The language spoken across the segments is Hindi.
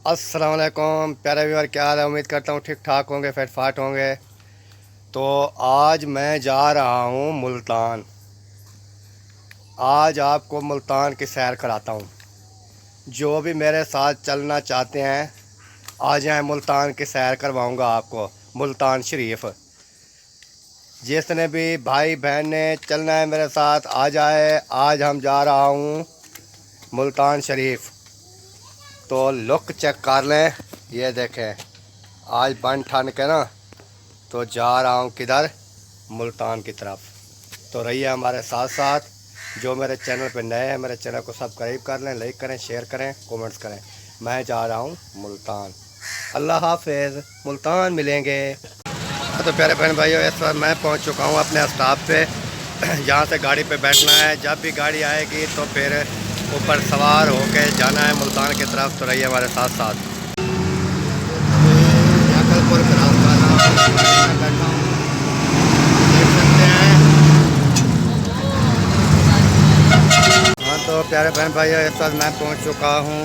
अस्सलाम वालेकुम प्यारे व्यूअर, क्या हाल है। उम्मीद करता हूँ ठीक ठाक होंगे, फिट फाट होंगे। तो आज मैं जा रहा हूँ मुल्तान। आज आपको मुल्तान की सैर कराता हूँ। जो भी मेरे साथ चलना चाहते हैं आ जाएं, मुल्तान की सैर करवाऊँगा आपको। मुल्तान शरीफ जिसने भी भाई बहन ने चलना है मेरे साथ आ जाए। आज हम जा रहा हूँ मुल्तान शरीफ। तो लुक चेक कर लें, ये देखें। आज बन ठन के ना तो जा रहा हूँ किधर, मुल्तान की तरफ। तो रहिए हमारे साथ साथ। जो मेरे चैनल पे नए हैं मेरे चैनल को सब्सक्राइब कर लें, लाइक करें, शेयर करें, कमेंट्स करें। मैं जा रहा हूँ मुल्तान। अल्लाह हाफिज़, मुल्तान मिलेंगे। तो प्यारे बहन भाइयों, इस वक्त मैं पहुँच चुका हूँ अपने स्टॉप पे जहाँ से गाड़ी पे बैठना है। जब भी गाड़ी आएगी तो फिर ऊपर सवार होके जाना है मुल्तान की तरफ। तो रहिए हमारे साथ साथ। अकलपुर का रास्ता बैठा हूँ, देख सकते हैं। हाँ तो प्यारे बहन भाइयों, इस वक्त मैं पहुँच चुका हूँ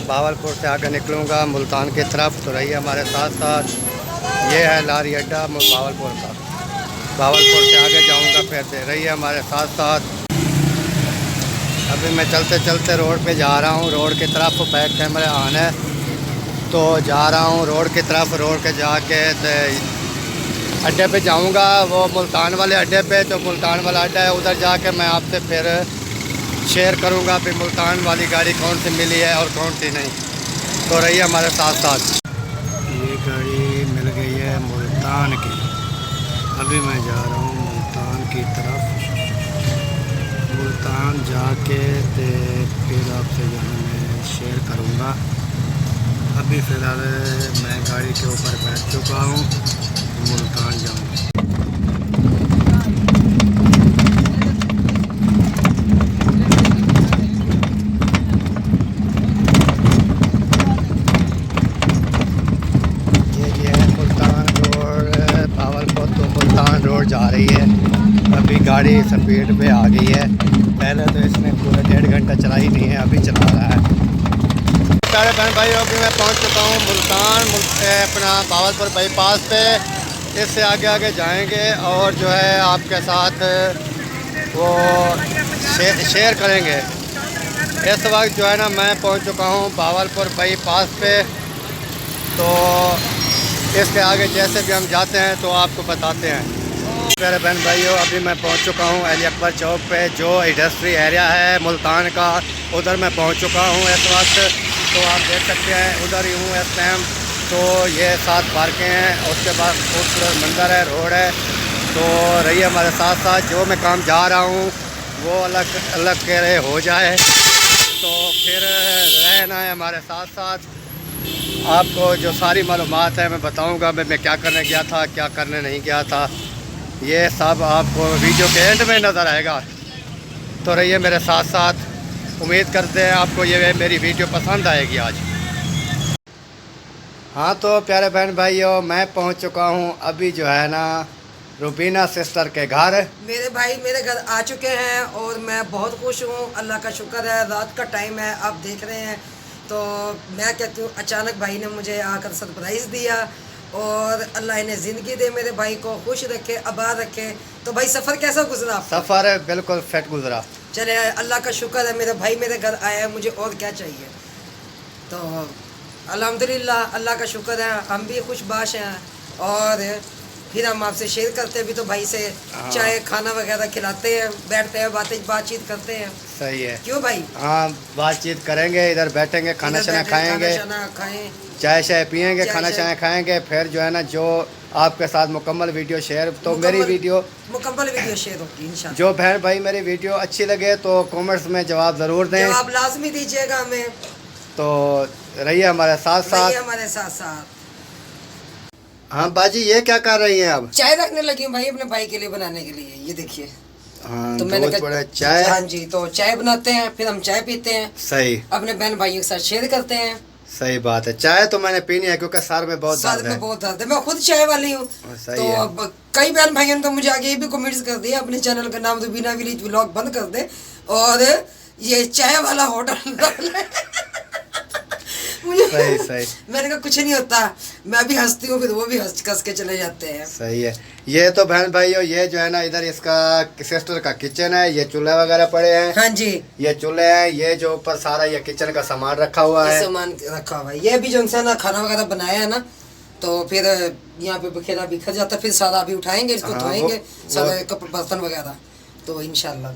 भावलपुर से आगे निकलूँगा मुल्तान की तरफ। तो रहिए हमारे साथ साथ। ये है लारी अड्डा भावलपुर का। भावलपुर से आगे जाऊँगा फिर से। रहिए हमारे साथ साथ। अभी मैं चलते चलते रोड पे जा रहा हूँ, रोड की तरफ। बैक कैमरे ऑन है तो जा रहा हूँ रोड की तरफ। रोड के जाके अड्डे पे जाऊँगा, वो मुल्तान वाले अड्डे पे। तो मुल्तान वाला अड्डा है, उधर जाके मैं आपसे फिर शेयर करूँगा भी मुल्तान वाली गाड़ी कौन सी मिली है और कौन सी नहीं। तो रहिए हमारे साथ साथ। ये गाड़ी मिल गई है मुल्तान की। अभी मैं जा रहा हूँ मुल्तान की तरफ। मुल्तान जाके फिर आपसे जो है मैं शेयर करूँगा। अभी फ़िलहाल मैं गाड़ी के ऊपर बैठ चुका हूँ, मुल्तान जाऊँगा। ये मुल्तान रोड, भावलपुर तो मुल्तान रोड जा रही है। अभी गाड़ी स्पीड पे आ गई है। पहले तो इसने पूरा 1.5 घंटा चलाई नहीं है, अभी चला रहा है। प्यारे बहन भाई, अभी मैं पहुंच चुका हूं मुल्तान अपना भावलपुर बाईपास पे। इससे आगे आगे जाएंगे और जो है आपके साथ वो शेयर करेंगे। इस वक्त जो है ना मैं पहुंच चुका हूं भावलपुर बाईपास पे। तो इसके आगे जैसे भी हम जाते हैं तो आपको बताते हैं। प्यारे बहन भाइयों, अभी मैं पहुंच चुका हूं अली अकबर चौक पे, जो इंडस्ट्री एरिया है मुल्तान का। उधर मैं पहुंच चुका हूं इस वक्त। तो आप देख सकते हैं उधर ही हूँ इस टाइम। तो ये 7 पार्कें हैं, उसके बाद खूबसूरत मंदिर है, रोड है। तो रहिए हमारे साथ साथ। जो मैं काम जा रहा हूँ वो अलग अलग के रहे हो जाए तो फिर रहना है हमारे साथ साथ। आपको जो सारी मालूमात है मैं बताऊँगा। मैं क्या करने गया था, क्या करने नहीं गया था, ये सब आपको वीडियो के एंड में नज़र आएगा। तो रहिए मेरे साथ साथ। उम्मीद करते हैं आपको ये मेरी वीडियो पसंद आएगी आज। हाँ तो प्यारे बहन भाइयों, मैं पहुंच चुका हूं अभी जो है ना रुबीना सिस्टर के घर। मेरे भाई मेरे घर आ चुके हैं और मैं बहुत खुश हूँ। अल्लाह का शुक्र है, रात का टाइम है, आप देख रहे हैं। तो मैं कहती हूँ अचानक भाई ने मुझे आकर सरप्राइज़ दिया और अल्लाह इन्हें ज़िंदगी दे, मेरे भाई को खुश रखे, आबाद रखे। तो भाई सफ़र कैसा गुजरा आपका? सफ़र बिल्कुल फिट गुजरा। चले, अल्लाह का शुक्र है, मेरे भाई मेरे घर आए हैं, मुझे और क्या चाहिए। तो अल्हम्दुलिल्लाह, अल्लाह का शुक्र है, हम भी खुशबाश हैं। और फिर हम आपसे शेयर करते हैं भी, तो भाई से चाय खाना वगैरह खिलाते हैं, बैठते हैं, बातचीत करते हैं। सही है, क्यों भाई? हाँ बातचीत करेंगे, इधर बैठेंगे, खाना शाना खाएँगे, चाय शाय पियेंगे, खाना शाना खाएँगे। फिर जो है ना जो आपके साथ मुकम्मल वीडियो शेयर। तो मेरी वीडियो मुकम्मल वीडियो शेयर होगी इंशाल्लाह। जो बहन भाई मेरी वीडियो अच्छी लगे तो कमेंट्स में जवाब ज़रूर दें, जवाब लाजमी दीजिएगा हमें। तो रहिए हमारे साथ साथ। हमारे साथ साथ। हाँ बाजी, ये क्या कर रही हैं अब? चाय रखने लगी हूँ भाई, अपने भाई के लिए बनाने के लिए। ये देखिए। हाँ तो मैंने कहा चाय। हाँ जी, तो चाय बनाते हैं, फिर हम चाय पीते हैं। सही। अपने बहन भाइयों के साथ शेयर करते हैं। सही बात है। चाय तो मैंने पीनी है क्योंकि सर में बहुत दर्द है। मैं खुद चाय वाली हूँ। तो है। अब कई बहन भाइयों ने तो मुझे आगे ये भी कमेंट्स कर दिया, अपने चैनल का नाम रुबीना विलेज व्लॉग बंद कर दे और ये चाय वाला होटल सही सही। मैंने कहा कुछ नहीं होता, मैं भी हंसती हूँ, फिर वो भी हंस कस के चले जाते हैं। सही है। ये तो बहन भाइयों, ये जो है ना इधर इसका सिस्टर का किचन है, ये चूल्हे वगैरह पड़े हैं। हाँ जी, ये चूल्हे हैं, ये जो ऊपर सारा ये किचन का सामान रखा हुआ है, सामान रखा हुआ है। ये भी जो है ना खाना वगैरह बनाया है ना, तो फिर यहाँ पे बिखेरा बिखर जाता, फिर सारा अभी उठाएंगे इसको, हाँ, धोएंगे सारे कप बर्तन वगैरह, तो इंशाल्लाह।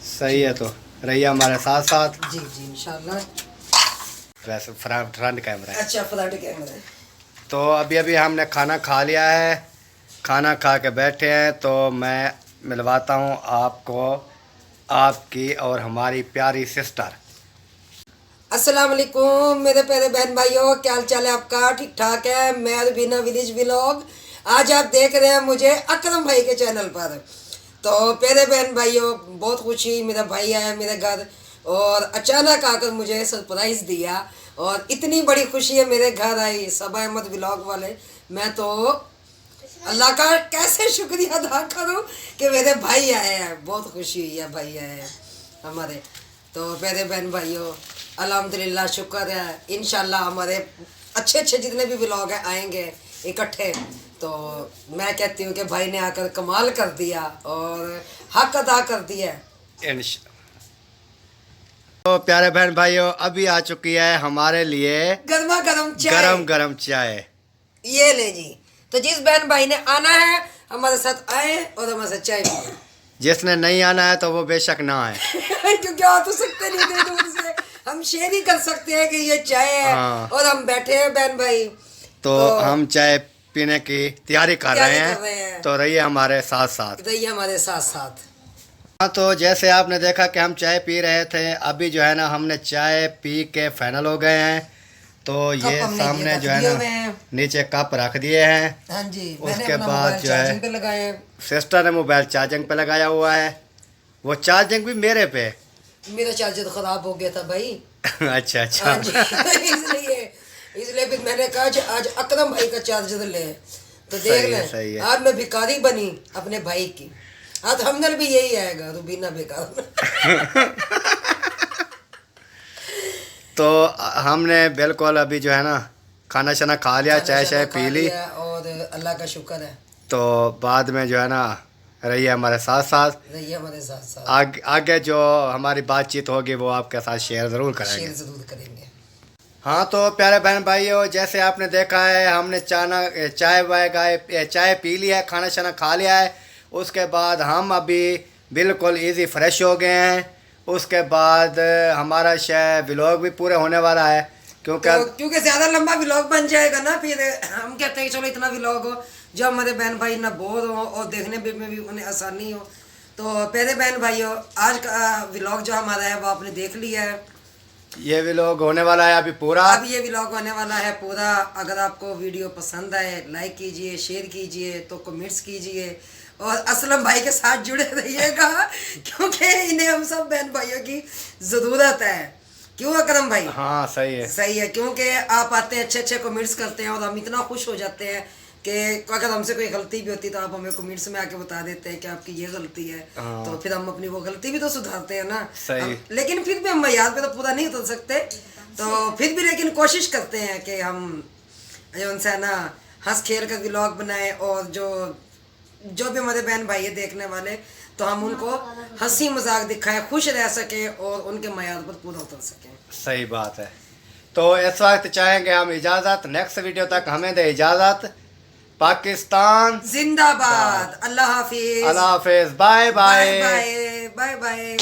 सही है। तो रहिए हमारे साथ साथ। जी जी इंशाल्लाह। वैसे फ्रंट कैमरा है। अच्छा, फ्रंट कैमरा है। तो अभी अभी हमने खाना खा लिया है, खाना खा के बैठे हैं। तो मैं मिलवाता हूँ आपको आपकी और हमारी प्यारी सिस्टर। अस्सलाम वालेकुम मेरे प्यारे बहन भाइयों, क्या हाल चाल है आपका? ठीक ठाक है। मैं अरबीना विलेज व्लॉग, आज आप देख रहे हैं मुझे अकरम भाई के चैनल पर। तो प्यारे बहन भाइयों, बहुत खुशी, मेरा भाई आया मेरे घर और अचानक आकर मुझे सरप्राइज़ दिया, और इतनी बड़ी खुशी है मेरे घर आई सबा अहमद व्लॉग वाले। मैं तो अल्लाह का कैसे शुक्रिया अदा करूं कि मेरे भाई आए हैं, बहुत खुशी हुई है भाई आए हैं हमारे। तो प्यारे बहन भाइयों, अल्हम्दुलिल्लाह शुक्र है, इंशाल्लाह हमारे अच्छे अच्छे जितने भी व्लॉग हैं आएंगे इकट्ठे। तो मैं कहती हूँ कि भाई ने आकर कमाल कर दिया और हक अदा कर दिया। तो प्यारे बहन भाइयों, अभी आ चुकी है हमारे लिए गर्मा गर्म चाय। गरम गरम चाय। ये ले जी। तो जिस बहन भाई ने आना है हमारे साथ आए और हमारे साथ चाय पिए। जिसने नहीं आना है तो वो बेशक ना आए। क्योंकि आ तो सकते नहीं थे दूर से, हम शेयर ही कर सकते हैं कि ये चाय है। हाँ। और हम बैठे हैं बहन भाई, तो हम चाय पीने की तैयारी कर रहे कर रहे हैं। हैं। तो रहिए हमारे साथ साथ। रहिए हमारे साथ साथ। हाँ, तो जैसे आपने देखा कि हम चाय पी रहे थे, अभी जो है ना हमने चाय पी के फाइनल हो गए हैं। तो ये सामने जो है ना नीचे कप रख दिए हैं। हाँ जी, उसके बाद जो है पे लगाए, सिस्टर ने मोबाइल चार्जिंग पे लगाया हुआ है, वो चार्जिंग भी मेरे पे। मेरा चार्जर तो खराब हो गया था भाई। अच्छा अच्छा। हाँ जी, इसलिए फिर मैंने कहा कि आज अकरम भाई का चार्जर ले, तो देख लें आज मैं भिखारी बनी अपने भाई की। आज हमने भी यही आएगा रूबीना बेकार। तो हमने बिल्कुल अभी जो है ना खाना शाना खा लिया, चाय शाय पी ली, और अल्लाह का शुक्र है। तो बाद में जो है ना रहिए हमारे साथ साथ। रहिए हमारे साथ साथ। आगे जो हमारी बातचीत होगी वो आपके साथ शेयर ज़रूर करेंगे। शेयर ज़रूर करेंगे। हाँ, तो प्यारे बहन भाइयों, जैसे आपने देखा है हमने चाय पी लिया है, खाना शाना खा लिया है। उसके बाद हम अभी बिल्कुल इजी फ्रेश हो गए हैं। उसके बाद हमारा शायद व्लॉग भी पूरे होने वाला है, क्योंकि ज़्यादा लंबा व्लॉग बन जाएगा ना, फिर हम कहते हैं कि चलो इतना व्लॉग हो जो हमारे बहन भाई ना बोर हो और देखने में भी उन्हें आसानी हो। तो प्यारे बहन भाइयों, आज का व्लॉग जो हमारा है वो आपने देख लिया है। ये व्लॉग होने वाला है अभी पूरा। अब ये व्लॉग होने वाला है पूरा। अगर आपको वीडियो पसंद आए लाइक कीजिए, शेयर कीजिए, तो कमेंट्स कीजिए और असलम भाई के साथ जुड़े रहिएगा, क्योंकि इन्हें हम सब बहन भाइयों की ज़रूरत है। क्यों अकरम भाई? हाँ सही है, सही है, क्योंकि आप आते हैं, अच्छे अच्छे कमेंट्स करते हैं और हम इतना खुश हो जाते हैं कि अगर हमसे कोई गलती भी होती तो आप हमें कमेंट्स में आके बता देते हैं कि आपकी ये गलती है। तो फिर हम अपनी वो गलती भी तो सुधारते हैं ना। सही। लेकिन फिर भी हम मयार पे तो पूरा नहीं उतर सकते, तो फिर भी लेकिन कोशिश करते हैं कि हम जो उनसे ना हंस खेल कर व्लॉग बनाएं, और जो भी हमारे बहन भाई है देखने वाले, तो हम उनको हंसी मजाक दिखाएं, खुश रह सकें और उनके मयार पर पूरा उतर सकें। सही बात है। तो इस वक्त चाहेंगे हम इजाज़त, नेक्स्ट वीडियो तक हमें दे इजाज़त। पाकिस्तान जिंदाबाद। अल्लाह हाफिज। अल्लाह हाफिज। Bye bye bye bye bye.